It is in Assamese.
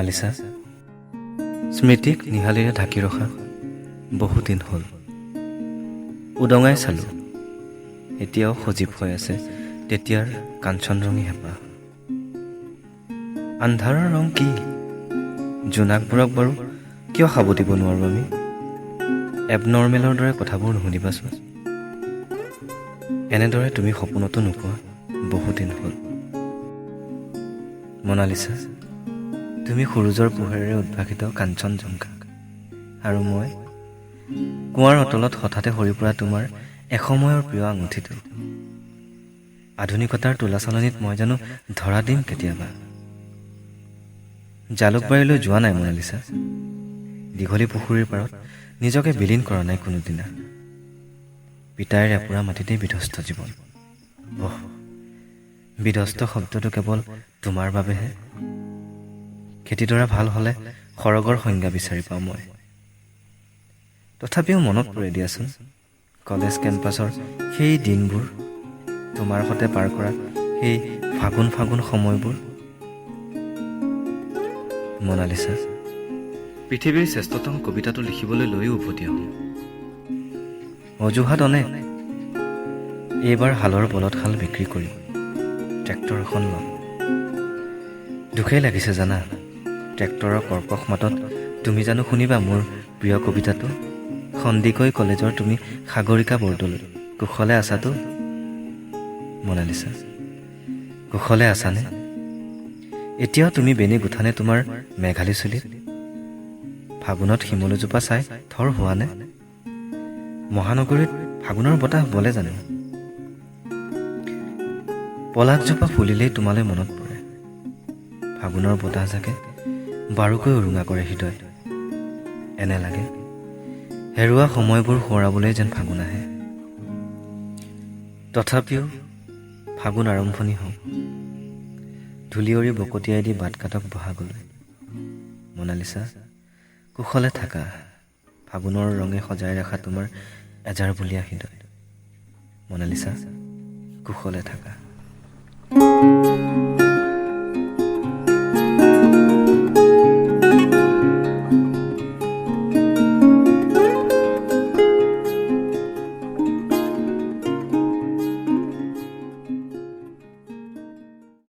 মনালিছা, স্মৃতিক নিহালেৰে ঢাকি ৰখা বহুদিন হ'ল। উদঙাই চালোঁ, এতিয়াও সজীৱ হৈ আছে তেতিয়াৰ কাঞ্চনৰঙী হেঁপাহ। আন্ধাৰৰ ৰং কি? জোনাকবোৰক বাৰু কিয় খাব দিব নোৱাৰোঁ আমি? এবনৰ্মেলৰ দৰে কথাবোৰ নুশুনিবাচোন। এনেদৰে তুমি সপোনতো নোপোৱা বহুদিন হ'ল। মনালিছা, তুমি সূৰুজৰ পোহৰেৰে উদ্ভাসিত কাঞ্চনজংঘা, আৰু মই কুঁৱাৰ অতলত হঠাতে সৰি পৰা তোমাৰ এসময়ৰ প্ৰিয় আঙুঠিটো। আধুনিকতাৰ তোলাচালনীত মই জানো ধৰা দিম কেতিয়াবা? জালুকবাৰীলৈ যোৱা নাই মনালিছা, দীঘলী পুখুৰীৰ পাৰত নিজকে বিলীন কৰা নাই কোনোদিনা। পিতাইৰ এপোৰা মাটিতেই বিধ্বস্ত জীৱন। বিধ্বস্ত শব্দটো কেৱল তোমাৰ বাবেহে। খেতিডৰা ভাল হ'লে সৰগৰ সংজ্ঞা বিচাৰি পাওঁ মই। তথাপিও মনত পৰে দিয়াচোন কলেজ কেম্পাছৰ সেই দিনবোৰ, তোমাৰ সৈতে পাৰ কৰা সেই ফাগুন ফাগুন সময়বোৰ। মনালিছা, পৃথিৱীৰ শ্ৰেষ্ঠতম কবিতাটো লিখিবলৈ লৈও উভতি আহোঁ। অজুহাত অনেক। এইবাৰ হালৰ বলদশাল বিক্ৰী কৰিম, ট্ৰেক্টৰ এখন ল'ম। দুখেই লাগিছে জানা, ট্ৰেক্টৰৰ কৰ্কশ মাতত তুমি জানো শুনিবা মোৰ প্ৰিয় কবিতাটো? সন্দিকৈ কলেজৰ তুমি সাগৰিকা বৰদলৈ, কুশলে আছাতো? মনালিছা, কুশলে আছানে? এতিয়াও তুমি বেনী গুঠানে তোমাৰ মেঘালী চুলিত? ফাগুনত শিমলুজোপা চাই থৰ হোৱানে? মহানগৰীত ফাগুনৰ বতাহ বলে জানো? পলাকজোপা ফুলিলেই তোমালৈ মনত পৰে। ফাগুনৰ বতাহজাকে বাৰুকৈ উৰুঙা কৰে হৃদয়। এনে লাগে হেৰুৱা সময়বোৰ সোঁৱৰাবলৈ যেন ফাগুন আহে। তথাপিও ফাগুন আৰম্ভণি হওক, ধূলিয়ৰি বকটিয়াই দি বাট কাটক বহাগলৈ। মনালিছা, কুশলে থাকা, ফাগুনৰ ৰঙে সজাই ৰখা তোমাৰ এজাৰ বলীয়া হৃদয়। মনালিছা, কুশলে থাকা।